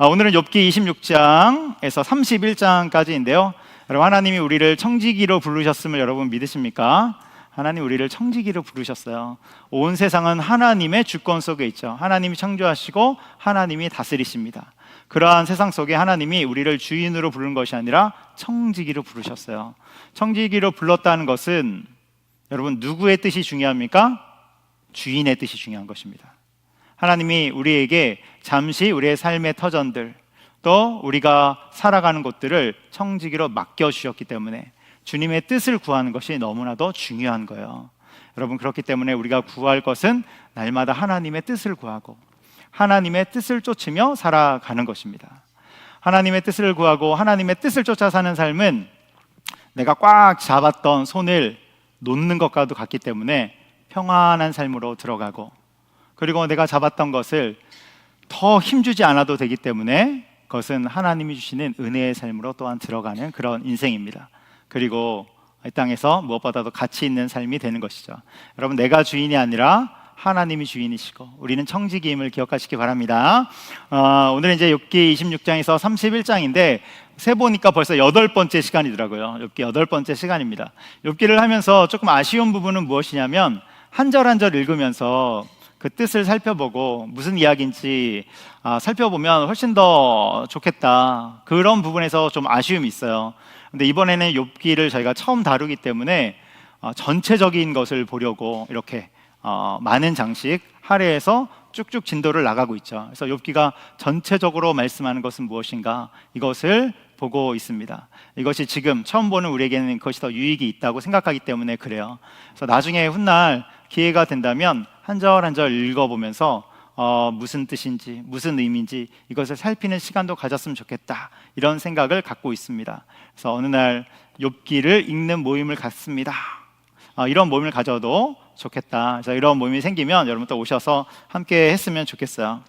오늘은 욥기 26장에서 31장까지인데요. 여러분, 하나님이 우리를 청지기로 부르셨음을 여러분 믿으십니까? 하나님 우리를 청지기로 부르셨어요. 온 세상은 하나님의 주권 속에 있죠. 하나님이 창조하시고 하나님이 다스리십니다. 그러한 세상 속에 하나님이 우리를 주인으로 부른 것이 아니라 청지기로 부르셨어요. 청지기로 불렀다는 것은 여러분, 누구의 뜻이 중요합니까? 주인의 뜻이 중요한 것입니다. 하나님이 우리에게 잠시 우리의 삶의 터전들, 또 우리가 살아가는 곳들을 청지기로 맡겨주셨기 때문에 주님의 뜻을 구하는 것이 너무나도 중요한 거예요. 여러분, 그렇기 때문에 우리가 구할 것은 날마다 하나님의 뜻을 구하고 하나님의 뜻을 쫓으며 살아가는 것입니다. 하나님의 뜻을 구하고 하나님의 뜻을 쫓아 사는 삶은 내가 꽉 잡았던 손을 놓는 것과도 같기 때문에 평안한 삶으로 들어가고, 그리고 내가 잡았던 것을 더 힘주지 않아도 되기 때문에 그것은 하나님이 주시는 은혜의 삶으로 또한 들어가는 그런 인생입니다. 그리고 이 땅에서 무엇보다도 가치 있는 삶이 되는 것이죠. 여러분, 내가 주인이 아니라 하나님이 주인이시고 우리는 청지기임을 기억하시기 바랍니다. 오늘은 이제 욥기 26장에서 31장인데 세보니까 벌써 8번째 시간이더라고요. 욥기 8번째 시간입니다. 욥기를 하면서 조금 아쉬운 부분은 무엇이냐면 한 절 한 절 읽으면서 그 뜻을 살펴보고 무슨 이야기인지 살펴보면 훨씬 더 좋겠다, 그런 부분에서 좀 아쉬움이 있어요. 근데 이번에는 욥기를 저희가 처음 다루기 때문에 전체적인 것을 보려고 이렇게 많은 장씩 할애해서 쭉쭉 진도를 나가고 있죠. 그래서 욥기가 전체적으로 말씀하는 것은 무엇인가, 이것을 보고 있습니다. 이것이 지금 처음 보는 우리에게는 그것이 더 유익이 있다고 생각하기 때문에 그래요. 그래서 나중에 훗날 기회가 된다면 한 절 한 절 읽어보면서 무슨 뜻인지 무슨 의미인지 이것을 살피는 시간도 가졌으면 좋겠다, 이런 생각을 갖고 있습니다. 그래서 어느 날 욥기를 읽는 모임을 갖습니다. 이런 모임을 가져도 좋겠다. 그래서 이런 모임이 생기면 여러분 또 오셔서 함께 했으면 좋겠어요.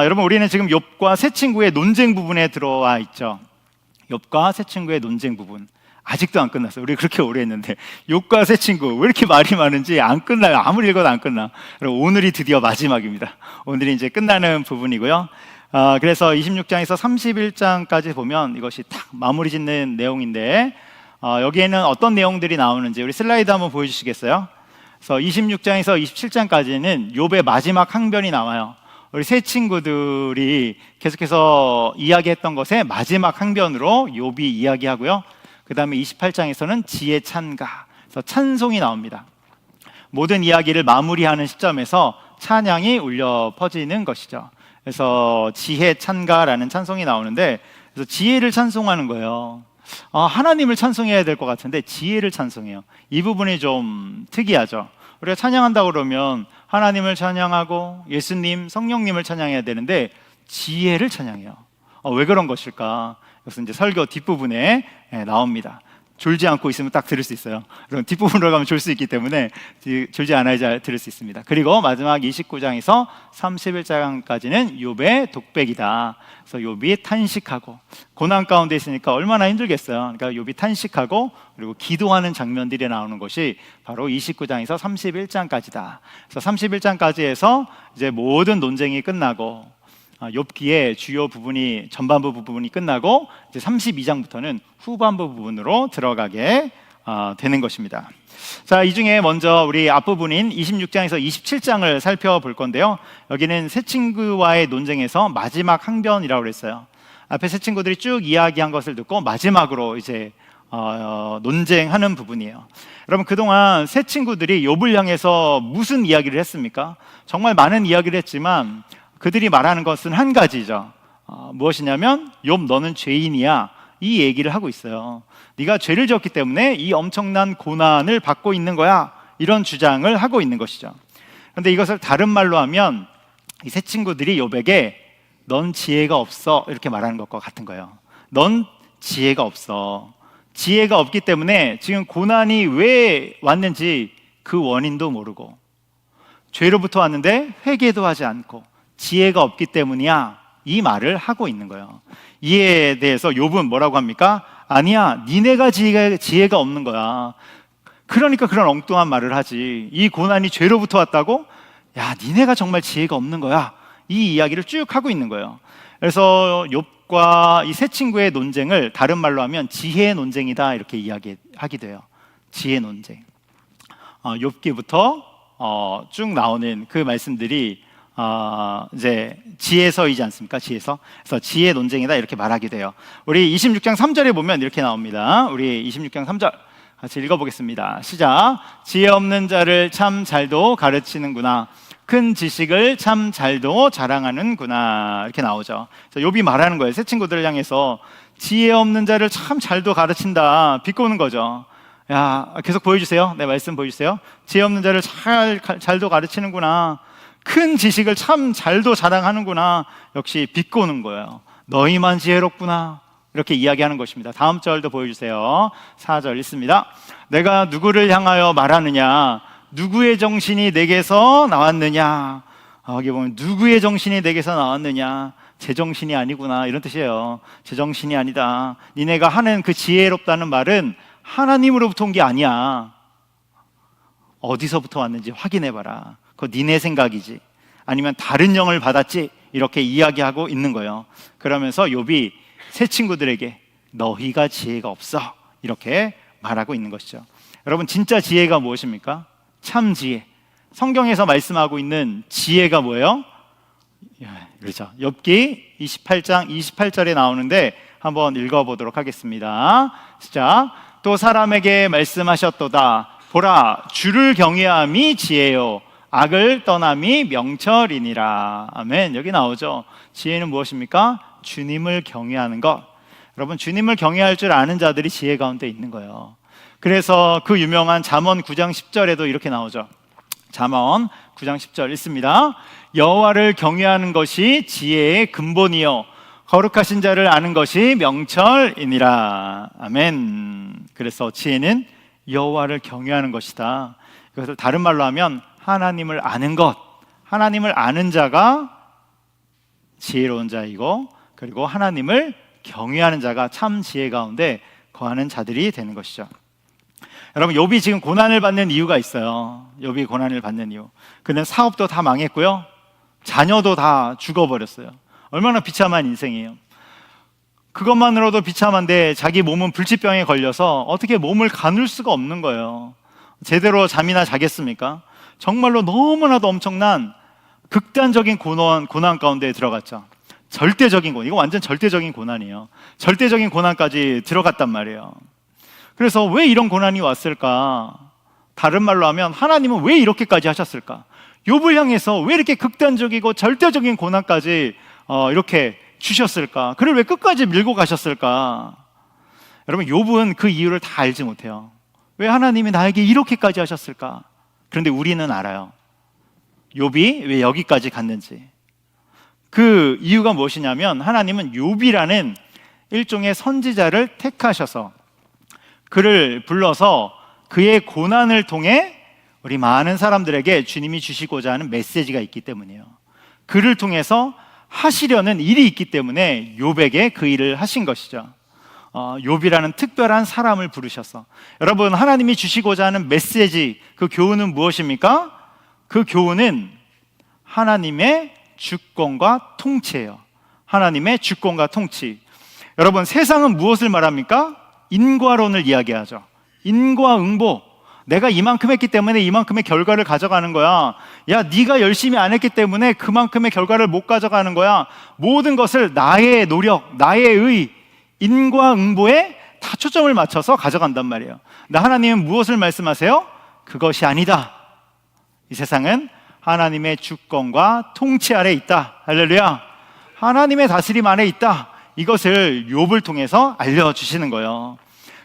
여러분, 우리는 지금 욥과 세 친구의 논쟁 부분에 들어와 있죠. 욥과 세 친구의 논쟁 부분 아직도 안 끝났어요. 우리 그렇게 오래 했는데 욥과 세 친구 왜 이렇게 말이 많은지 안 끝나요. 아무리 읽어도 안 끝나. 오늘이 드디어 마지막입니다. 오늘이 이제 끝나는 부분이고요. 그래서 26장에서 31장까지 보면 이것이 딱 마무리 짓는 내용인데, 여기에는 어떤 내용들이 나오는지 우리 슬라이드 한번 보여주시겠어요? 그래서 26장에서 27장까지는 욥의 마지막 항변이 나와요. 우리 세 친구들이 계속해서 이야기했던 것의 마지막 항변으로 욥이 이야기하고요. 그 다음에 28장에서는 지혜 찬가, 그래서 찬송이 나옵니다. 모든 이야기를 마무리하는 시점에서 찬양이 울려 퍼지는 것이죠. 그래서 지혜 찬가라는 찬송이 나오는데, 그래서 지혜를 찬송하는 거예요. 하나님을 찬송해야 될 것 같은데 지혜를 찬송해요. 이 부분이 좀 특이하죠. 우리가 찬양한다고 그러면 하나님을 찬양하고 예수님, 성령님을 찬양해야 되는데 지혜를 찬양해요. 왜 그런 것일까? 그것은 이제 설교 뒷부분에 나옵니다. 졸지 않고 있으면 딱 들을 수 있어요. 그럼 뒷부분으로 가면 졸 수 있기 때문에 졸지 않아야 잘 들을 수 있습니다. 그리고 마지막 29장에서 31장까지는 욥의 독백이다. 그래서 욥이 탄식하고 고난 가운데 있으니까 얼마나 힘들겠어요. 그러니까 욥이 탄식하고 그리고 기도하는 장면들이 나오는 것이 바로 29장에서 31장까지다. 그래서 31장까지 해서 이제 모든 논쟁이 끝나고 욥기의 주요 부분이, 전반부 부분이 끝나고 이제 32장부터는 후반부 부분으로 들어가게 되는 것입니다. 자, 이 중에 먼저 우리 앞부분인 26장에서 27장을 살펴볼 건데요. 여기는 세 친구와의 논쟁에서 마지막 항변이라고 그랬어요. 앞에 세 친구들이 쭉 이야기한 것을 듣고 마지막으로 이제 논쟁하는 부분이에요. 여러분, 그동안 세 친구들이 욥을 향해서 무슨 이야기를 했습니까? 정말 많은 이야기를 했지만 그들이 말하는 것은 한 가지죠. 무엇이냐면 욥, 너는 죄인이야, 이 얘기를 하고 있어요. 네가 죄를 지었기 때문에 이 엄청난 고난을 받고 있는 거야, 이런 주장을 하고 있는 것이죠. 그런데 이것을 다른 말로 하면 이 세 친구들이 욥에게 넌 지혜가 없어, 이렇게 말하는 것과 같은 거예요. 넌 지혜가 없어. 지혜가 없기 때문에 지금 고난이 왜 왔는지 그 원인도 모르고 죄로부터 왔는데 회개도 하지 않고 지혜가 없기 때문이야, 이 말을 하고 있는 거예요. 이에 대해서 욥은 뭐라고 합니까? 아니야, 니네가 지혜가 없는 거야. 그러니까 그런 엉뚱한 말을 하지. 이 고난이 죄로부터 왔다고? 야, 니네가 정말 지혜가 없는 거야. 이 이야기를 쭉 하고 있는 거예요. 그래서 욥과 이 세 친구의 논쟁을 다른 말로 하면 지혜의 논쟁이다 이렇게 이야기하기도 해요. 지혜 논쟁. 욥기부터 쭉 나오는 그 말씀들이 이제 지혜서이지 않습니까? 지혜서. 그래서 지혜 논쟁이다 이렇게 말하기도 해요. 우리 26장 3절에 보면 이렇게 나옵니다. 우리 26장 3절 같이 읽어보겠습니다. 시작. 지혜 없는 자를 참 잘도 가르치는구나. 큰 지식을 참 잘도 자랑하는구나. 이렇게 나오죠. 욥이 말하는 거예요. 새 친구들을 향해서 지혜 없는 자를 참 잘도 가르친다. 비꼬는 거죠. 야, 계속 보여주세요. 네, 말씀 보여주세요. 지혜 없는 자를 잘도 가르치는구나. 큰 지식을 참 잘도 자랑하는구나. 역시 비꼬는 거예요. 너희만 지혜롭구나. 이렇게 이야기하는 것입니다. 다음 절도 보여주세요. 4절 읽습니다. 내가 누구를 향하여 말하느냐? 누구의 정신이 내게서 나왔느냐? 여기 보면 누구의 정신이 내게서 나왔느냐? 제 정신이 아니구나 이런 뜻이에요. 제 정신이 아니다. 니네가 하는 그 지혜롭다는 말은 하나님으로부터 온 게 아니야. 어디서부터 왔는지 확인해봐라. 그거 니네 생각이지. 아니면 다른 영을 받았지. 이렇게 이야기하고 있는 거예요. 그러면서 욥이 새 친구들에게 너희가 지혜가 없어 이렇게 말하고 있는 것이죠. 여러분 진짜 지혜가 무엇입니까? 참 지혜. 성경에서 말씀하고 있는 지혜가 뭐예요? 그렇죠. 욥기 28장 28절에 나오는데 한번 읽어보도록 하겠습니다. 시작. 또 사람에게 말씀하셨도다. 보라, 주를 경외함이 지혜요 악을 떠남이 명철이니라. 아멘. 여기 나오죠. 지혜는 무엇입니까? 주님을 경외하는 것. 여러분 주님을 경외할 줄 아는 자들이 지혜 가운데 있는 거예요. 그래서 그 유명한 잠언 9장 10절에도 이렇게 나오죠. 잠언 9장 10절 읽습니다. 여호와를 경외하는 것이 지혜의 근본이요 거룩하신 자를 아는 것이 명철이니라. 아멘. 그래서 지혜는 여호와를 경외하는 것이다. 그것을 다른 말로 하면 하나님을 아는 것. 하나님을 아는 자가 지혜로운 자이고, 그리고 하나님을 경외하는 자가 참 지혜 가운데 거하는 자들이 되는 것이죠. 여러분 욥이 지금 고난을 받는 이유가 있어요. 욥이 고난을 받는 이유. 그는 사업도 다 망했고요, 자녀도 다 죽어버렸어요. 얼마나 비참한 인생이에요. 그것만으로도 비참한데 자기 몸은 불치병에 걸려서 어떻게 몸을 가눌 수가 없는 거예요. 제대로 잠이나 자겠습니까? 정말로 너무나도 엄청난 극단적인 고난 가운데 들어갔죠. 절대적인 고난, 이거 완전 절대적인 고난이에요. 절대적인 고난까지 들어갔단 말이에요. 그래서 왜 이런 고난이 왔을까? 다른 말로 하면 하나님은 왜 이렇게까지 하셨을까? 욥을 향해서 왜 이렇게 극단적이고 절대적인 고난까지 이렇게 주셨을까? 그를 왜 끝까지 밀고 가셨을까? 여러분 욥은 그 이유를 다 알지 못해요. 왜 하나님이 나에게 이렇게까지 하셨을까? 그런데 우리는 알아요. 욥이 왜 여기까지 갔는지. 그 이유가 무엇이냐면 하나님은 욥이라는 일종의 선지자를 택하셔서 그를 불러서 그의 고난을 통해 우리 많은 사람들에게 주님이 주시고자 하는 메시지가 있기 때문이에요. 그를 통해서 하시려는 일이 있기 때문에 욥에게 그 일을 하신 것이죠. 욥이라는 특별한 사람을 부르셔서. 여러분 하나님이 주시고자 하는 메시지, 그 교훈은 무엇입니까? 그 교훈은 하나님의 주권과 통치예요. 하나님의 주권과 통치. 여러분 세상은 무엇을 말합니까? 인과론을 이야기하죠. 인과응보. 내가 이만큼 했기 때문에 이만큼의 결과를 가져가는 거야. 야, 네가 열심히 안 했기 때문에 그만큼의 결과를 못 가져가는 거야. 모든 것을 나의 노력, 나의 의, 인과응보에 다 초점을 맞춰서 가져간단 말이에요. 근데 하나님은 무엇을 말씀하세요? 그것이 아니다. 이 세상은 하나님의 주권과 통치 아래 있다. 할렐루야. 하나님의 다스림 안에 있다. 이것을 욥을 통해서 알려주시는 거예요.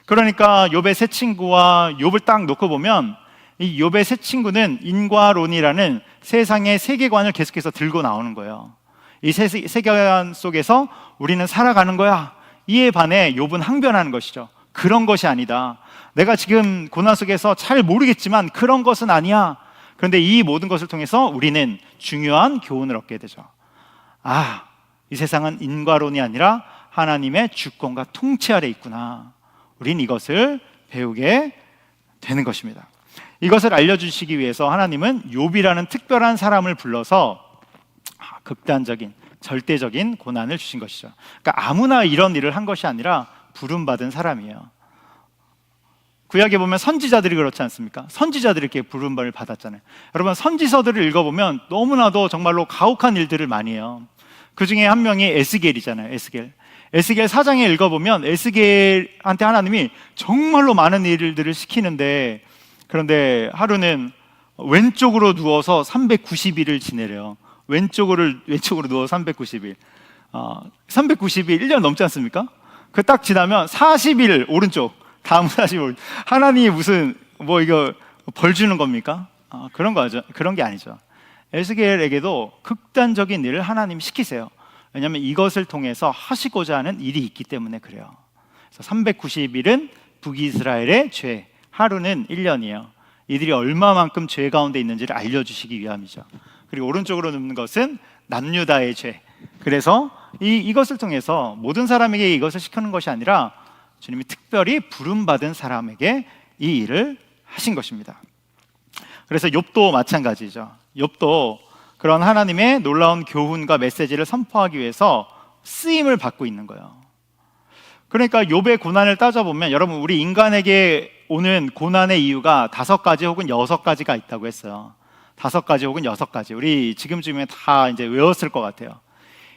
그러니까 욥의 세 친구와 욥을 딱 놓고 보면 이 욥의 세 친구는 인과론이라는 세상의 세계관을 계속해서 들고 나오는 거예요. 이 세계관 속에서 우리는 살아가는 거야. 이에 반해 욥은 항변하는 것이죠. 그런 것이 아니다. 내가 지금 고난 속에서 잘 모르겠지만 그런 것은 아니야. 그런데 이 모든 것을 통해서 우리는 중요한 교훈을 얻게 되죠. 이 세상은 인과론이 아니라 하나님의 주권과 통치 아래 있구나. 우린 이것을 배우게 되는 것입니다. 이것을 알려주시기 위해서 하나님은 욥이라는 특별한 사람을 불러서 극단적인 절대적인 고난을 주신 것이죠. 그러니까 아무나 이런 일을 한 것이 아니라 부름받은 사람이에요. 구약에 보면 선지자들이 그렇지 않습니까? 선지자들이 이렇게 부름을 받았잖아요. 여러분, 선지서들을 읽어보면 너무나도 정말로 가혹한 일들을 많이 해요. 그 중에 한 명이 에스겔이잖아요. 에스겔 4장에 읽어보면 에스겔한테 하나님이 정말로 많은 일들을 시키는데, 그런데 하루는 왼쪽으로 누워서 390일을 지내래요. 왼쪽으로 누워 390일. 390일 1년 넘지 않습니까? 그 딱 지나면 40일 오른쪽, 다음 40일. 하나님이 무슨 이거 벌 주는 겁니까? 그런 게 아니죠. 에스겔에게도 극단적인 일을 하나님 시키세요. 왜냐하면 이것을 통해서 하시고자 하는 일이 있기 때문에 그래요. 그래서 390일은 북이스라엘의 죄, 하루는 1년이에요. 이들이 얼마만큼 죄 가운데 있는지를 알려주시기 위함이죠. 그리고 오른쪽으로 눕는 것은 남유다의 죄. 그래서 이것을 통해서 모든 사람에게 이것을 시키는 것이 아니라 주님이 특별히 부름받은 사람에게 이 일을 하신 것입니다. 그래서 욥도 마찬가지죠. 욥도 그런 하나님의 놀라운 교훈과 메시지를 선포하기 위해서 쓰임을 받고 있는 거예요. 그러니까 욥의 고난을 따져보면, 여러분, 우리 인간에게 오는 고난의 이유가 5가지 혹은 6가지가 있다고 했어요. 5가지 혹은 6가지. 우리 지금쯤에 다 이제 외웠을 것 같아요.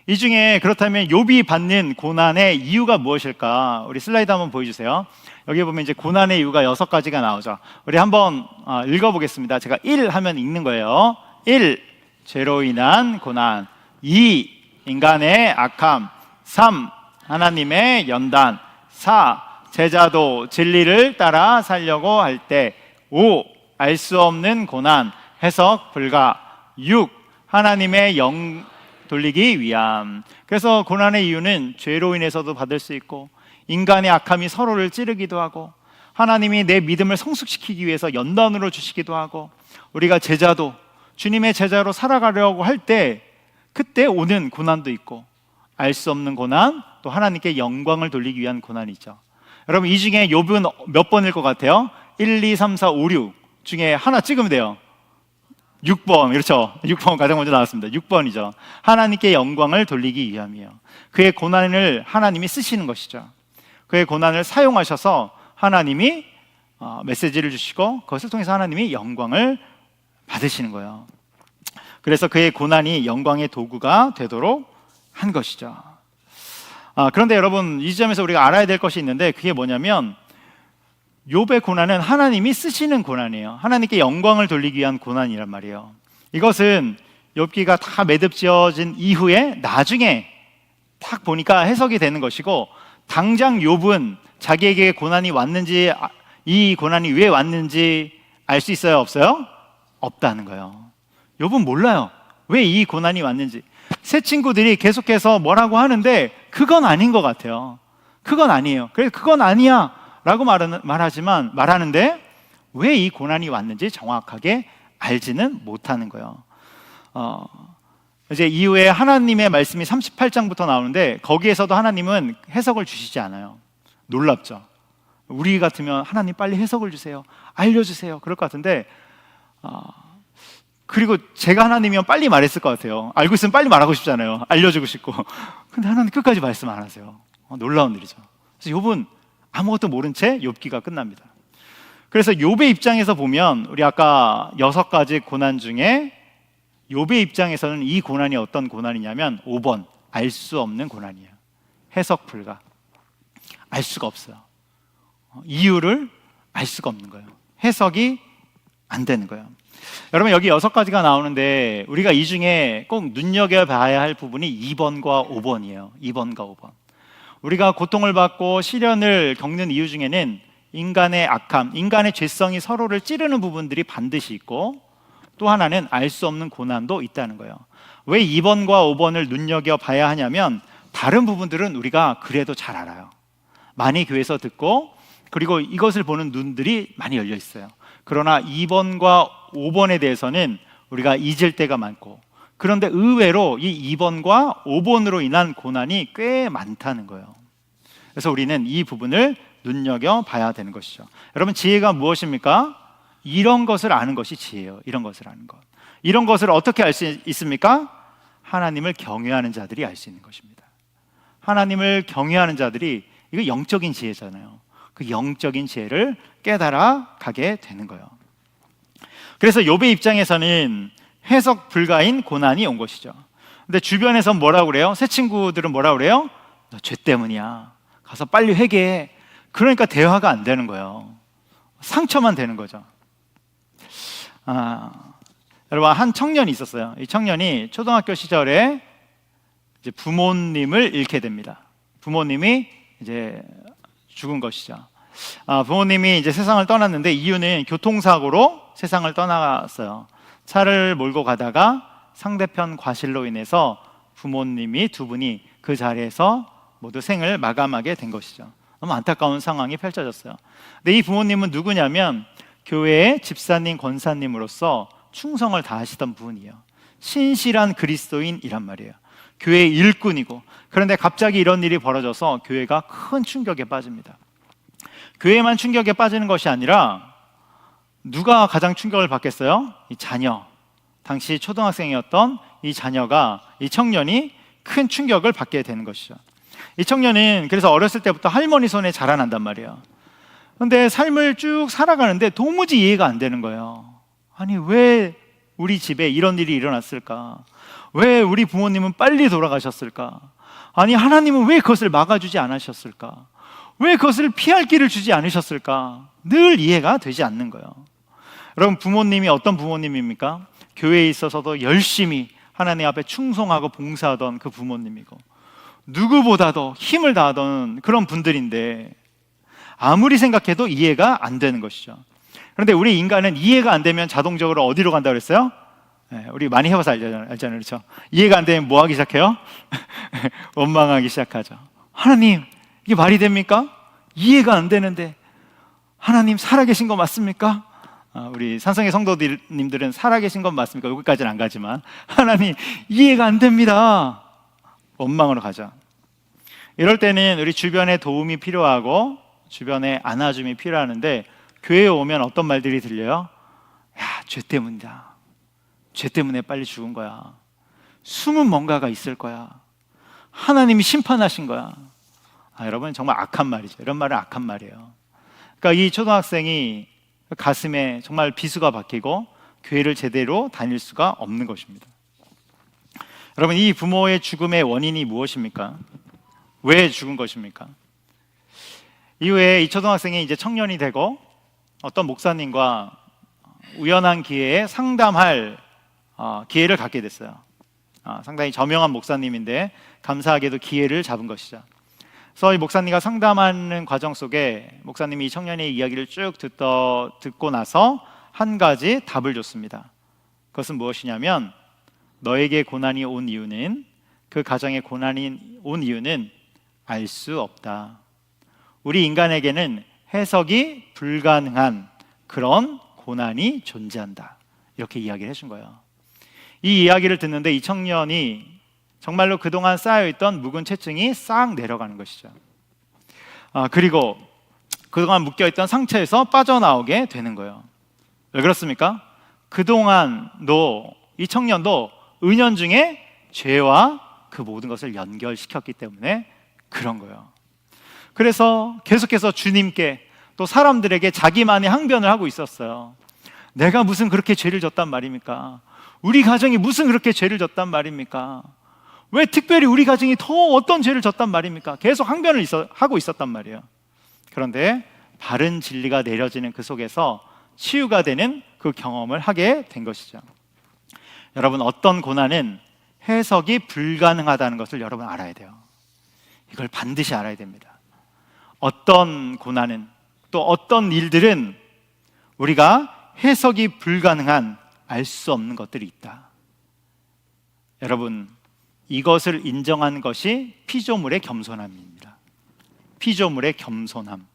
이 중에 그렇다면 욥이 받는 고난의 이유가 무엇일까? 우리 슬라이드 한번 보여주세요. 여기 보면 이제 고난의 이유가 6가지가 나오죠. 우리 한번 읽어보겠습니다. 제가 1 하면 읽는 거예요. 1. 죄로 인한 고난. 2. 인간의 악함. 3. 하나님의 연단. 4. 제자도 진리를 따라 살려고 할 때. 5. 알 수 없는 고난. 해석 불가. 6. 하나님의 영 돌리기 위함. 그래서 고난의 이유는 죄로 인해서도 받을 수 있고, 인간의 악함이 서로를 찌르기도 하고, 하나님이 내 믿음을 성숙시키기 위해서 연단으로 주시기도 하고, 우리가 제자도 주님의 제자로 살아가려고 할 때 그때 오는 고난도 있고, 알 수 없는 고난, 또 하나님께 영광을 돌리기 위한 고난이죠. 여러분, 이 중에 욥은 몇 번일 것 같아요? 1, 2, 3, 4, 5, 6 중에 하나 찍으면 돼요. 6번, 그렇죠? 6번 가장 먼저 나왔습니다. 6번이죠. 하나님께 영광을 돌리기 위함이에요. 그의 고난을 하나님이 쓰시는 것이죠. 그의 고난을 사용하셔서 하나님이 메시지를 주시고, 그것을 통해서 하나님이 영광을 받으시는 거예요. 그래서 그의 고난이 영광의 도구가 되도록 한 것이죠. 그런데 여러분, 이 지점에서 우리가 알아야 될 것이 있는데, 그게 뭐냐면 욥의 고난은 하나님이 쓰시는 고난이에요. 하나님께 영광을 돌리기 위한 고난이란 말이에요. 이것은 욥기가 다 매듭지어진 이후에 나중에 딱 보니까 해석이 되는 것이고, 당장 욥은 자기에게 고난이 왔는지, 이 고난이 왜 왔는지 알 수 있어요? 없어요? 없다는 거예요. 욥은 몰라요. 왜 이 고난이 왔는지. 새 친구들이 계속해서 뭐라고 하는데 그건 아닌 것 같아요. 그건 아니에요. 그래서 그건 아니야 라고 말하는데 왜 이 고난이 왔는지 정확하게 알지는 못하는 거예요. 이제 이후에 하나님의 말씀이 38장부터 나오는데, 거기에서도 하나님은 해석을 주시지 않아요. 놀랍죠. 우리 같으면 하나님 빨리 해석을 주세요, 알려주세요, 그럴 것 같은데, 그리고 제가 하나님이면 빨리 말했을 것 같아요. 알고 있으면 빨리 말하고 싶잖아요. 알려주고 싶고. 근데 하나님 끝까지 말씀 안 하세요. 놀라운 일이죠. 그래서 욥은 아무것도 모른 채 욥기가 끝납니다. 그래서 욥의 입장에서 보면, 우리 아까 6가지 고난 중에 욥의 입장에서는 이 고난이 어떤 고난이냐면 5번, 알 수 없는 고난이에요. 해석 불가. 알 수가 없어요. 이유를 알 수가 없는 거예요. 해석이 안 되는 거예요. 여러분, 여기 6가지가 나오는데 우리가 이 중에 꼭 눈여겨봐야 할 부분이 2번과 5번이에요. 2번과 5번. 우리가 고통을 받고 시련을 겪는 이유 중에는 인간의 악함, 인간의 죄성이 서로를 찌르는 부분들이 반드시 있고, 또 하나는 알 수 없는 고난도 있다는 거예요. 왜 2번과 5번을 눈여겨봐야 하냐면, 다른 부분들은 우리가 그래도 잘 알아요. 많이 교회에서 듣고, 그리고 이것을 보는 눈들이 많이 열려 있어요. 그러나 2번과 5번에 대해서는 우리가 잊을 때가 많고, 그런데 의외로 이 2번과 5번으로 인한 고난이 꽤 많다는 거예요. 그래서 우리는 이 부분을 눈여겨봐야 되는 것이죠. 여러분, 지혜가 무엇입니까? 이런 것을 아는 것이 지혜예요. 이런 것을 아는 것. 이런 것을 어떻게 알 수 있습니까? 하나님을 경외하는 자들이 알 수 있는 것입니다. 하나님을 경외하는 자들이, 이거 영적인 지혜잖아요. 그 영적인 지혜를 깨달아 가게 되는 거예요. 그래서 욥의 입장에서는 해석 불가인 고난이 온 것이죠. 근데 주변에서 뭐라고 그래요? 새 친구들은 뭐라고 그래요? 너 죄 때문이야. 가서 빨리 회개해. 그러니까 대화가 안 되는 거예요. 상처만 되는 거죠. 여러분, 한 청년이 있었어요. 이 청년이 초등학교 시절에 이제 부모님을 잃게 됩니다. 부모님이 이제 죽은 것이죠. 부모님이 이제 세상을 떠났는데 이유는 교통사고로 세상을 떠났어요. 차를 몰고 가다가 상대편 과실로 인해서 부모님이 두 분이 그 자리에서 모두 생을 마감하게 된 것이죠. 너무 안타까운 상황이 펼쳐졌어요. 근데 이 부모님은 누구냐면 교회의 집사님, 권사님으로서 충성을 다하시던 분이에요. 신실한 그리스도인이란 말이에요. 교회의 일꾼이고, 그런데 갑자기 이런 일이 벌어져서 교회가 큰 충격에 빠집니다. 교회만 충격에 빠지는 것이 아니라 누가 가장 충격을 받겠어요? 이 자녀, 당시 초등학생이었던 이 자녀가, 이 청년이 큰 충격을 받게 되는 것이죠. 이 청년은 그래서 어렸을 때부터 할머니 손에 자라난단 말이에요. 그런데 삶을 쭉 살아가는데 도무지 이해가 안 되는 거예요. 아니, 왜 우리 집에 이런 일이 일어났을까? 왜 우리 부모님은 빨리 돌아가셨을까? 아니, 하나님은 왜 그것을 막아주지 않으셨을까? 왜 그것을 피할 길을 주지 않으셨을까? 늘 이해가 되지 않는 거예요. 여러분, 부모님이 어떤 부모님입니까? 교회에 있어서도 열심히 하나님 앞에 충성하고 봉사하던 그 부모님이고, 누구보다도 힘을 다하던 그런 분들인데 아무리 생각해도 이해가 안 되는 것이죠. 그런데 우리 인간은 이해가 안 되면 자동적으로 어디로 간다고 그랬어요? 우리 많이 해봐서 알잖아요. 그렇죠? 이해가 안 되면 뭐 하기 시작해요? 원망하기 시작하죠. 하나님, 이게 말이 됩니까? 이해가 안 되는데 하나님 살아계신 거 맞습니까? 우리 산성의 성도님들은 살아계신 건 맞습니까? 여기까지는 안 가지만, 하나님 이해가 안 됩니다. 원망으로 가죠. 이럴 때는 우리 주변에 도움이 필요하고 주변에 안아줌이 필요하는데, 교회에 오면 어떤 말들이 들려요? 야, 죄 때문이다. 죄 때문에 빨리 죽은 거야. 숨은 뭔가가 있을 거야. 하나님이 심판하신 거야. 여러분, 정말 악한 말이죠. 이런 말은 악한 말이에요. 그러니까 이 초등학생이 가슴에 정말 비수가 박히고 교회를 제대로 다닐 수가 없는 것입니다. 여러분, 이 부모의 죽음의 원인이 무엇입니까? 왜 죽은 것입니까? 이후에 이 초등학생이 이제 청년이 되고 어떤 목사님과 우연한 기회에 상담할 기회를 갖게 됐어요. 상당히 저명한 목사님인데 감사하게도 기회를 잡은 것이죠. 그래서 이 목사님과 상담하는 과정 속에 목사님이 이 청년의 이야기를 쭉 듣고 나서 한 가지 답을 줬습니다. 그것은 무엇이냐면, 너에게 고난이 온 이유는, 그 가정에 고난이 온 이유는 알 수 없다. 우리 인간에게는 해석이 불가능한 그런 고난이 존재한다. 이렇게 이야기를 해준 거예요. 이 이야기를 듣는데 이 청년이 정말로 그동안 쌓여있던 묵은 채증이 싹 내려가는 것이죠. 그리고 그동안 묶여있던 상처에서 빠져나오게 되는 거예요. 왜 그렇습니까? 그동안도 이 청년도 은연중에 죄와 그 모든 것을 연결시켰기 때문에 그런 거예요. 그래서 계속해서 주님께 또 사람들에게 자기만의 항변을 하고 있었어요. 내가 무슨 그렇게 죄를 졌단 말입니까? 우리 가정이 무슨 그렇게 죄를 졌단 말입니까? 왜 특별히 우리 가정이 더 어떤 죄를 졌단 말입니까? 계속 항변을 하고 있었단 말이에요. 그런데 바른 진리가 내려지는 그 속에서 치유가 되는 그 경험을 하게 된 것이죠. 여러분, 어떤 고난은 해석이 불가능하다는 것을 여러분 알아야 돼요. 이걸 반드시 알아야 됩니다. 어떤 고난은, 또 어떤 일들은 우리가 해석이 불가능한, 알 수 없는 것들이 있다. 여러분, 이것을 인정한 것이 피조물의 겸손함입니다. 피조물의 겸손함.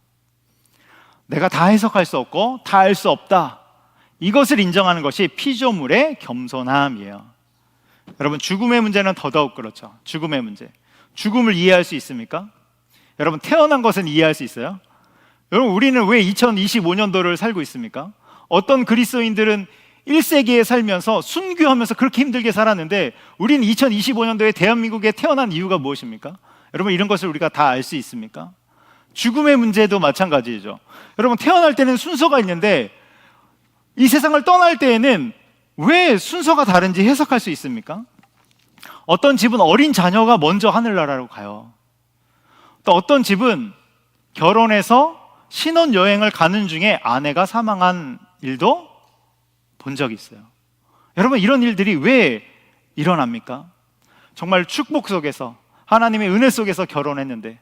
내가 다 해석할 수 없고 다 알 수 없다, 이것을 인정하는 것이 피조물의 겸손함이에요. 여러분, 죽음의 문제는 더더욱 그렇죠. 죽음의 문제. 죽음을 이해할 수 있습니까? 여러분, 태어난 것은 이해할 수 있어요? 여러분, 우리는 왜 2025년도를 살고 있습니까? 어떤 그리스도인들은 1세기에 살면서 순교하면서 그렇게 힘들게 살았는데 우리는 2025년도에 대한민국에 태어난 이유가 무엇입니까? 여러분, 이런 것을 우리가 다 알 수 있습니까? 죽음의 문제도 마찬가지죠. 여러분, 태어날 때는 순서가 있는데 이 세상을 떠날 때에는 왜 순서가 다른지 해석할 수 있습니까? 어떤 집은 어린 자녀가 먼저 하늘나라로 가요. 또 어떤 집은 결혼해서 신혼여행을 가는 중에 아내가 사망한 일도 본 적이 있어요. 여러분, 이런 일들이 왜 일어납니까? 정말 축복 속에서, 하나님의 은혜 속에서 결혼했는데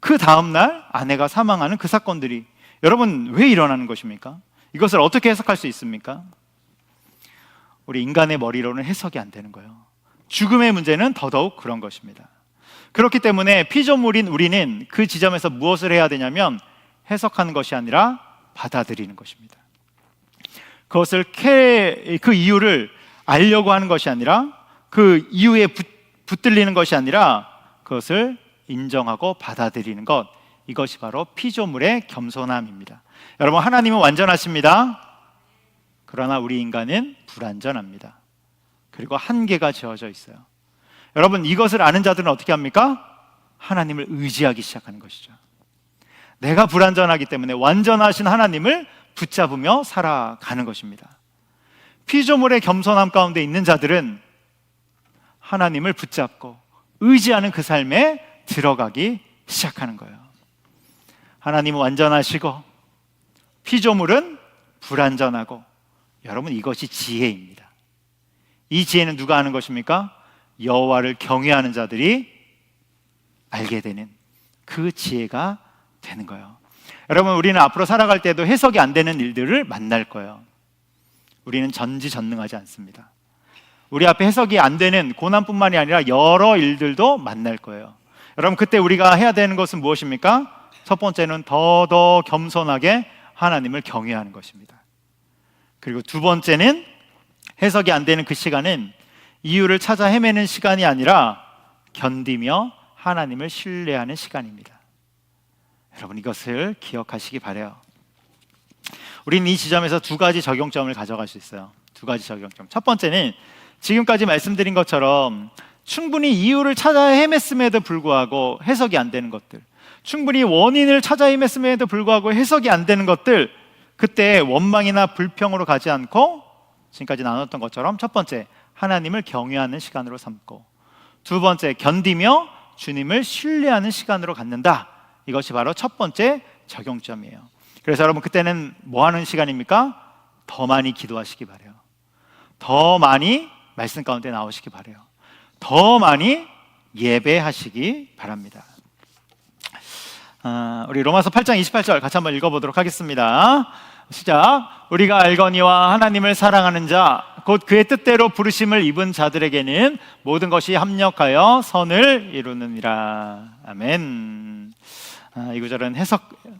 그 다음날 아내가 사망하는 그 사건들이 여러분 왜 일어나는 것입니까? 이것을 어떻게 해석할 수 있습니까? 우리 인간의 머리로는 해석이 안 되는 거예요. 죽음의 문제는 더더욱 그런 것입니다. 그렇기 때문에 피조물인 우리는 그 지점에서 무엇을 해야 되냐면 해석하는 것이 아니라 받아들이는 것입니다. 그것을 그 이유를 알려고 하는 것이 아니라 그 이유에 붙들리는 것이 아니라 그것을 인정하고 받아들이는 것, 이것이 바로 피조물의 겸손함입니다. 여러분, 하나님은 완전하십니다. 그러나 우리 인간은 불완전합니다. 그리고 한계가 지어져 있어요. 여러분, 이것을 아는 자들은 어떻게 합니까? 하나님을 의지하기 시작하는 것이죠. 내가 불완전하기 때문에 완전하신 하나님을 붙잡으며 살아가는 것입니다. 피조물의 겸손함 가운데 있는 자들은 하나님을 붙잡고 의지하는 그 삶에 들어가기 시작하는 거예요. 하나님은 완전하시고 피조물은 불완전하고, 여러분, 이것이 지혜입니다. 이 지혜는 누가 하는 것입니까? 여호와를 경외하는 자들이 알게 되는 그 지혜가 되는 거예요. 여러분, 우리는 앞으로 살아갈 때도 해석이 안 되는 일들을 만날 거예요. 우리는 전지전능하지 않습니다. 우리 앞에 해석이 안 되는 고난뿐만이 아니라 여러 일들도 만날 거예요. 여러분, 그때 우리가 해야 되는 것은 무엇입니까? 첫 번째는 더 겸손하게 하나님을 경외하는 것입니다. 그리고 두 번째는 해석이 안 되는 그 시간은 이유를 찾아 헤매는 시간이 아니라 견디며 하나님을 신뢰하는 시간입니다. 여러분, 이것을 기억하시기 바라요. 우리는 이 지점에서 두 가지 적용점을 가져갈 수 있어요. 두 가지 적용점. 첫 번째는 지금까지 말씀드린 것처럼 충분히 이유를 찾아 헤맸음에도 불구하고 해석이 안 되는 것들, 충분히 원인을 찾아 헤맸음에도 불구하고 해석이 안 되는 것들, 그때 원망이나 불평으로 가지 않고 지금까지 나눴던 것처럼 첫 번째, 하나님을 경외하는 시간으로 삼고, 두 번째, 견디며 주님을 신뢰하는 시간으로 갖는다. 이것이 바로 첫 번째 적용점이에요. 그래서 여러분, 그때는 뭐 하는 시간입니까? 더 많이 기도하시기 바라요. 더 많이 말씀 가운데 나오시기 바라요. 더 많이 예배하시기 바랍니다. 우리 로마서 8장 28절 같이 한번 읽어보도록 하겠습니다. 시작. 우리가 알거니와 하나님을 사랑하는 자, 곧 그의 뜻대로 부르심을 입은 자들에게는 모든 것이 합력하여 선을 이루느니라. 아멘. 이 구절은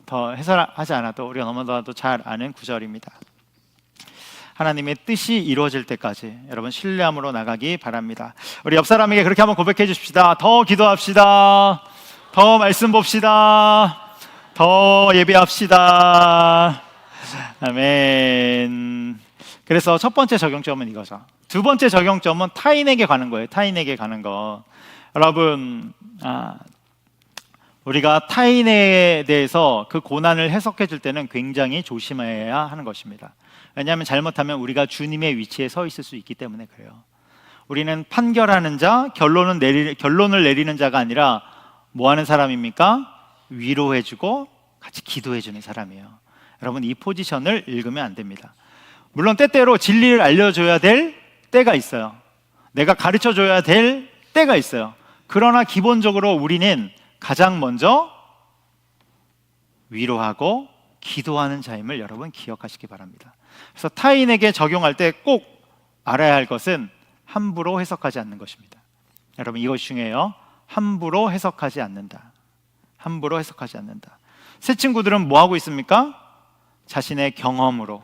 더 해설하지 않아도 우리가 너무나도 잘 아는 구절입니다. 하나님의 뜻이 이루어질 때까지 여러분 신뢰함으로 나가기 바랍니다. 우리 옆 사람에게 그렇게 한번 고백해 주십시다. 더 기도합시다. 더 말씀 봅시다. 더 예배합시다. 아멘. 그래서 첫 번째 적용점은 이거죠. 두 번째 적용점은 타인에게 가는 거예요. 타인에게 가는 거. 여러분, 우리가 타인에 대해서 그 고난을 해석해 줄 때는 굉장히 조심해야 하는 것입니다. 왜냐하면 잘못하면 우리가 주님의 위치에 서 있을 수 있기 때문에 그래요. 우리는 판결하는 자, 결론을 내리는 자가 아니라 뭐 하는 사람입니까? 위로해주고 같이 기도해주는 사람이에요. 여러분, 이 포지션을 읽으면 안 됩니다. 물론 때때로 진리를 알려줘야 될 때가 있어요. 내가 가르쳐줘야 될 때가 있어요. 그러나 기본적으로 우리는 가장 먼저 위로하고 기도하는 자임을 여러분 기억하시기 바랍니다. 그래서 타인에게 적용할 때 꼭 알아야 할 것은 함부로 해석하지 않는 것입니다. 여러분, 이것이 중요해요. 함부로 해석하지 않는다. 함부로 해석하지 않는다. 새 친구들은 뭐 하고 있습니까? 자신의 경험으로,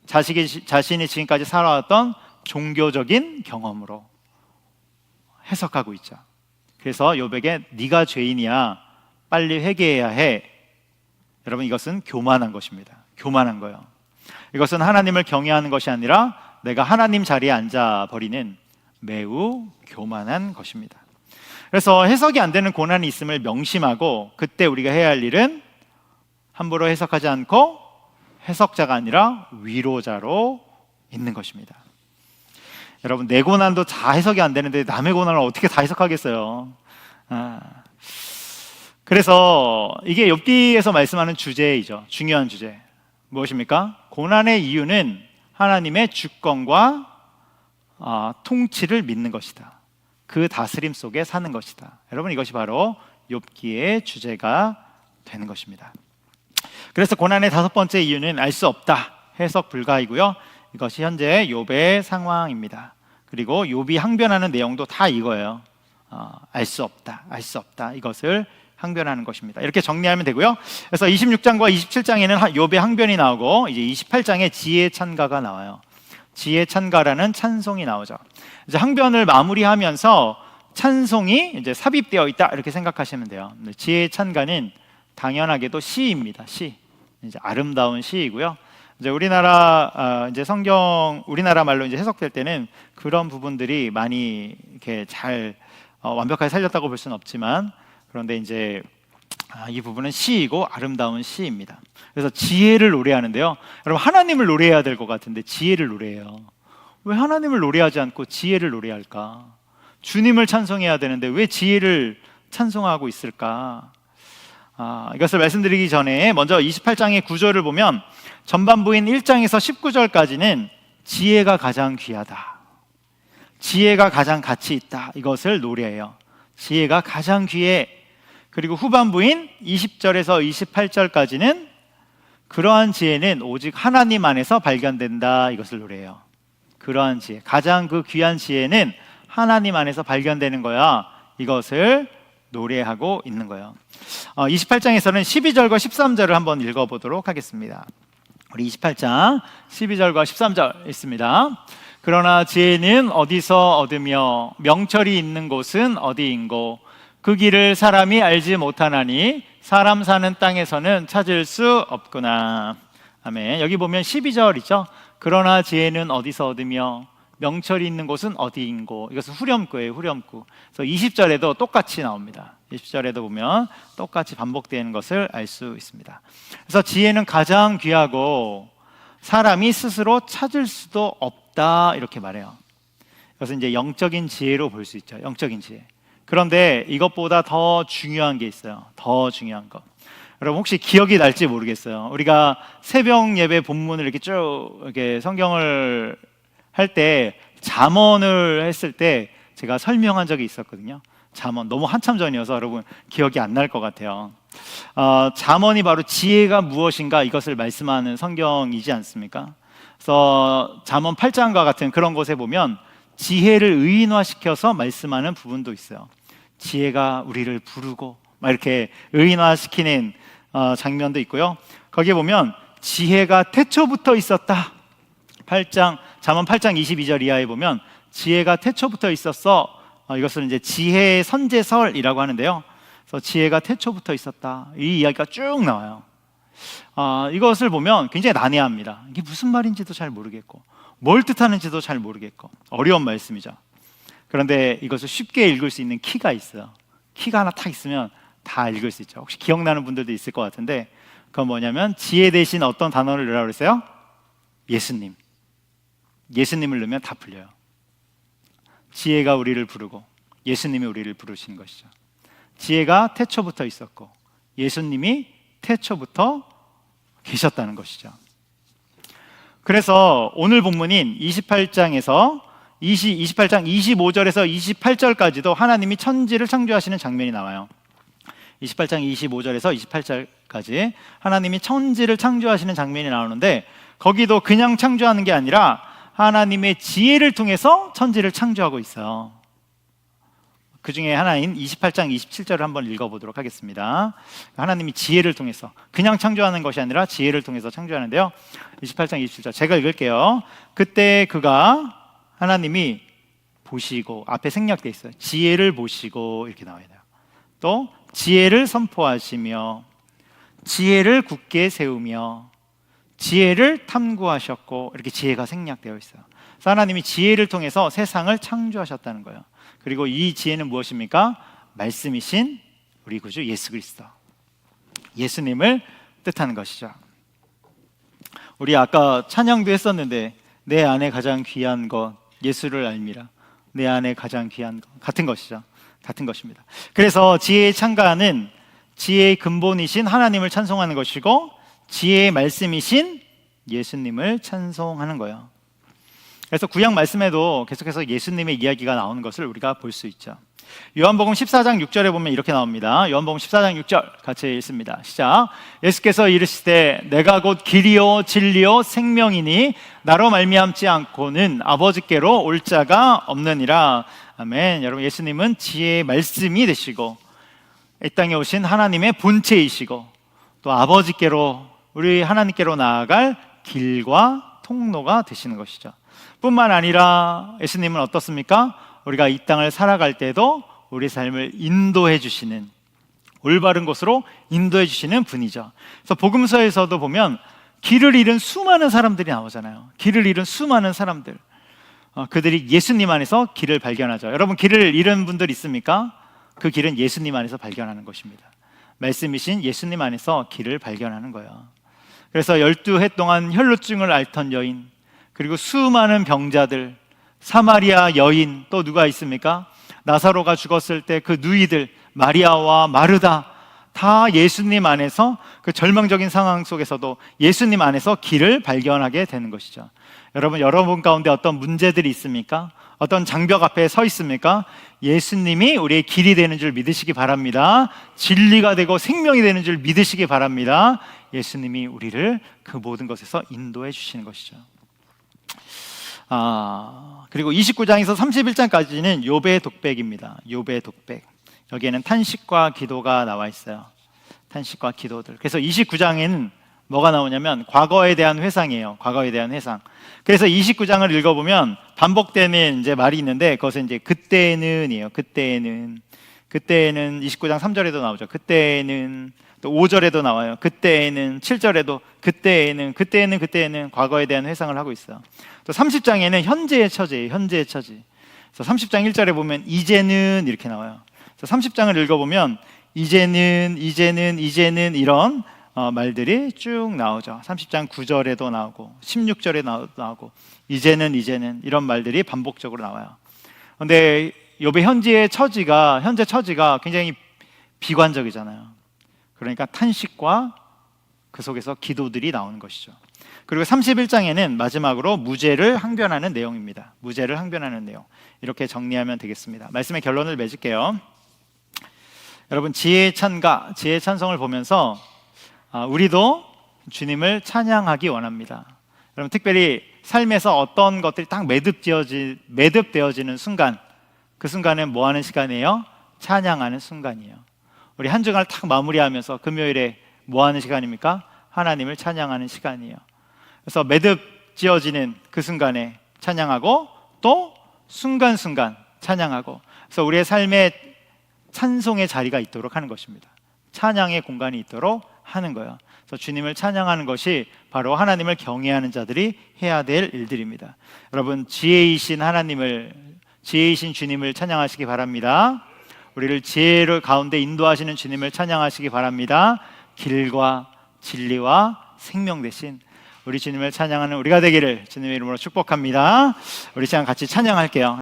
자신이 지금까지 살아왔던 종교적인 경험으로 해석하고 있죠. 그래서 욥에게 네가 죄인이야, 빨리 회개해야 해. 여러분, 이것은 교만한 것입니다. 교만한 거예요. 이것은 하나님을 경외하는 것이 아니라 내가 하나님 자리에 앉아버리는 매우 교만한 것입니다. 그래서 해석이 안 되는 고난이 있음을 명심하고 그때 우리가 해야 할 일은 함부로 해석하지 않고 해석자가 아니라 위로자로 있는 것입니다. 여러분, 내 고난도 다 해석이 안 되는데 남의 고난을 어떻게 다 해석하겠어요? 그래서 이게 욥기에서 말씀하는 주제이죠. 중요한 주제. 무엇입니까? 고난의 이유는 하나님의 주권과 통치를 믿는 것이다. 그 다스림 속에 사는 것이다. 여러분, 이것이 바로 욥기의 주제가 되는 것입니다. 그래서 고난의 다섯 번째 이유는 알 수 없다, 해석 불가이고요. 이것이 현재 욥의 상황입니다. 그리고 욥이 항변하는 내용도 다 이거예요. 알 수 없다, 알 수 없다, 이것을 항변하는 것입니다. 이렇게 정리하면 되고요. 그래서 26장과 27장에는 욥의 항변이 나오고 이제 28장에 지혜 찬가가 나와요. 지혜 찬가라는 찬송이 나오죠. 이제 항변을 마무리하면서 찬송이 이제 삽입되어 있다, 이렇게 생각하시면 돼요. 지혜 찬가는 당연하게도 시입니다. 시, 이제 아름다운 시이고요. 이제 우리나라 이제 성경 우리나라 말로 이제 해석될 때는 그런 부분들이 많이 이렇게 잘 완벽하게 살렸다고 볼 수는 없지만, 그런데 이제 이 부분은 시이고 아름다운 시입니다. 그래서 지혜를 노래하는데요. 여러분, 하나님을 노래해야 될 것 같은데 지혜를 노래해요. 왜 하나님을 노래하지 않고 지혜를 노래할까? 주님을 찬송해야 되는데 왜 지혜를 찬송하고 있을까? 이것을 말씀드리기 전에 먼저 28장의 구절을 보면 전반부인 1장에서 19절까지는 지혜가 가장 귀하다, 지혜가 가장 가치 있다, 이것을 노래해요. 지혜가 가장 귀해. 그리고 후반부인 20절에서 28절까지는 그러한 지혜는 오직 하나님 안에서 발견된다, 이것을 노래해요. 그러한 지혜, 가장 그 귀한 지혜는 하나님 안에서 발견되는 거야, 이것을 노래하고 있는 거예요. 28장에서는 12절과 13절을 한번 읽어보도록 하겠습니다. 우리 28장 12절과 13절 있습니다. 그러나 지혜는 어디서 얻으며 명철이 있는 곳은 어디인고 그 길을 사람이 알지 못하나니 사람 사는 땅에서는 찾을 수 없구나. 아멘. 여기 보면 12절이죠. 그러나 지혜는 어디서 얻으며 명철이 있는 곳은 어디인고, 이것은 후렴구예요. 후렴구. 그래서 20절에도 똑같이 나옵니다. 20절에도 보면 똑같이 반복되는 것을 알 수 있습니다. 그래서 지혜는 가장 귀하고 사람이 스스로 찾을 수도 없다, 이렇게 말해요. 그것은 이제 영적인 지혜로 볼 수 있죠. 영적인 지혜. 그런데 이것보다 더 중요한 게 있어요. 더 중요한 거. 여러분, 혹시 기억이 날지 모르겠어요. 우리가 새벽 예배 본문을 이렇게 쭉 이렇게 성경을 할 때 잠언을 했을 때 제가 설명한 적이 있었거든요. 잠언, 너무 한참 전이어서 여러분 기억이 안 날 것 같아요. 잠언이 바로 지혜가 무엇인가, 이것을 말씀하는 성경이지 않습니까? 그래서 잠언 8장과 같은 그런 곳에 보면 지혜를 의인화시켜서 말씀하는 부분도 있어요. 지혜가 우리를 부르고 막 이렇게 의인화시키는 장면도 있고요. 거기에 보면 지혜가 태초부터 있었다. 잠언 8장 22절 이하에 보면 지혜가 태초부터 있었어. 이것을 이제 지혜의 선제설이라고 하는데요. 그래서 지혜가 태초부터 있었다, 이 이야기가 쭉 나와요. 이것을 보면 굉장히 난해합니다. 이게 무슨 말인지도 잘 모르겠고 뭘 뜻하는지도 잘 모르겠고 어려운 말씀이죠. 그런데 이것을 쉽게 읽을 수 있는 키가 있어요. 키가 하나 딱 있으면 다 읽을 수 있죠. 혹시 기억나는 분들도 있을 것 같은데, 그건 뭐냐면 지혜 대신 어떤 단어를 넣으라고 그랬어요? 예수님. 예수님을 넣으면 다 풀려요. 지혜가 우리를 부르고 예수님이 우리를 부르신 것이죠. 지혜가 태초부터 있었고 예수님이 태초부터 계셨다는 것이죠. 그래서 오늘 본문인 28장 25절에서 28절까지도 하나님이 천지를 창조하시는 장면이 나와요. 28장 25절에서 28절까지 하나님이 천지를 창조하시는 장면이 나오는데, 거기도 그냥 창조하는 게 아니라 하나님의 지혜를 통해서 천지를 창조하고 있어요. 그 중에 하나인 28장 27절을 한번 읽어보도록 하겠습니다. 하나님이 지혜를 통해서, 그냥 창조하는 것이 아니라 지혜를 통해서 창조하는데요. 28장 27절 제가 읽을게요. 그때 그가, 하나님이 보시고, 앞에 생략되어 있어요. 지혜를 보시고, 이렇게 나와야 돼요. 또 지혜를 선포하시며 지혜를 굳게 세우며 지혜를 탐구하셨고, 이렇게 지혜가 생략되어 있어요. 그래서 하나님이 지혜를 통해서 세상을 창조하셨다는 거예요. 그리고 이 지혜는 무엇입니까? 말씀이신 우리 구주 예수 그리스도, 예수님을 뜻하는 것이죠. 우리 아까 찬양도 했었는데, 내 안에 가장 귀한 것 예수를 알미라. 내 안에 가장 귀한 것, 같은 것이죠. 같은 것입니다. 그래서 지혜의 창가는 지혜의 근본이신 하나님을 찬송하는 것이고, 지혜의 말씀이신 예수님을 찬송하는 거예요. 그래서 구약 말씀에도 계속해서 예수님의 이야기가 나오는 것을 우리가 볼 수 있죠. 요한복음 14장 6절에 보면 이렇게 나옵니다. 요한복음 14장 6절 같이 읽습니다. 시작. 예수께서 이르시되 내가 곧 길이요 진리요 생명이니 나로 말미암지 않고는 아버지께로 올 자가 없느니라. 아멘. 여러분, 예수님은 지혜의 말씀이 되시고 이 땅에 오신 하나님의 본체이시고 또 아버지께로, 우리 하나님께로 나아갈 길과 통로가 되시는 것이죠. 뿐만 아니라 예수님은 어떻습니까? 우리가 이 땅을 살아갈 때도 우리 삶을 인도해 주시는, 올바른 곳으로 인도해 주시는 분이죠. 그래서 복음서에서도 보면 길을 잃은 수많은 사람들이 나오잖아요. 길을 잃은 수많은 사람들, 그들이 예수님 안에서 길을 발견하죠. 여러분, 길을 잃은 분들 있습니까? 그 길은 예수님 안에서 발견하는 것입니다. 말씀이신 예수님 안에서 길을 발견하는 거예요. 그래서 12해 동안 혈루증을 앓던 여인, 그리고 수많은 병자들, 사마리아 여인, 또 누가 있습니까? 나사로가 죽었을 때 그 누이들, 마리아와 마르다, 다 예수님 안에서, 그 절망적인 상황 속에서도 예수님 안에서 길을 발견하게 되는 것이죠. 여러분 가운데 어떤 문제들이 있습니까? 어떤 장벽 앞에 서 있습니까? 예수님이 우리의 길이 되는 줄 믿으시기 바랍니다. 진리가 되고 생명이 되는 줄 믿으시기 바랍니다. 예수님이 우리를 그 모든 것에서 인도해 주시는 것이죠. 그리고 29장에서 31장까지는 욥의 독백입니다. 욥의 독백. 여기에는 탄식과 기도가 나와 있어요. 탄식과 기도들. 그래서 29장에는 뭐가 나오냐면 과거에 대한 회상이에요. 과거에 대한 회상. 그래서 29장을 읽어보면 반복되는 이제 말이 있는데, 그것은 이제 그때는이에요. 그때는 29장 3절에도 나오죠. 그때는, 또 5절에도 나와요. 그때는, 7절에도 그때는 과거에 대한 회상을 하고 있어요. 또 30장에는 현재의 처지예요. 현재의 처지. 그래서 30장 1절에 보면 이제는 이렇게 나와요. 그래서 30장을 읽어보면 이제는 이런 말들이 쭉 나오죠. 30장 9절에도 나오고 16절에 나오고 이제는 이런 말들이 반복적으로 나와요. 그런데 욥의 현재 처지가 굉장히 비관적이잖아요. 그러니까 탄식과 그 속에서 기도들이 나오는 것이죠. 그리고 31장에는 마지막으로 무죄를 항변하는 내용입니다. 무죄를 항변하는 내용. 이렇게 정리하면 되겠습니다. 말씀의 결론을 맺을게요. 여러분, 지혜의 찬가, 지혜의 찬송을 보면서 우리도 주님을 찬양하기 원합니다. 여러분, 특별히 삶에서 어떤 것들이 딱 매듭되어지는 순간, 그 순간은 뭐 하는 시간이에요? 찬양하는 순간이에요. 우리 한 주간을 딱 마무리하면서 금요일에 뭐 하는 시간입니까? 하나님을 찬양하는 시간이에요. 그래서 매듭지어지는 그 순간에 찬양하고, 또 순간순간 찬양하고, 그래서 우리의 삶에 찬송의 자리가 있도록 하는 것입니다. 찬양의 공간이 있도록 하는 거예요. 그래서 주님을 찬양하는 것이 바로 하나님을 경외하는 자들이 해야 될 일들입니다. 여러분, 지혜이신 주님을 찬양하시기 바랍니다. 우리를 지혜를 가운데 인도하시는 주님을 찬양하시기 바랍니다. 길과 진리와 생명 되신 우리 주님을 찬양하는 우리가 되기를 주님의 이름으로 축복합니다. 우리 시간 같이 찬양할게요.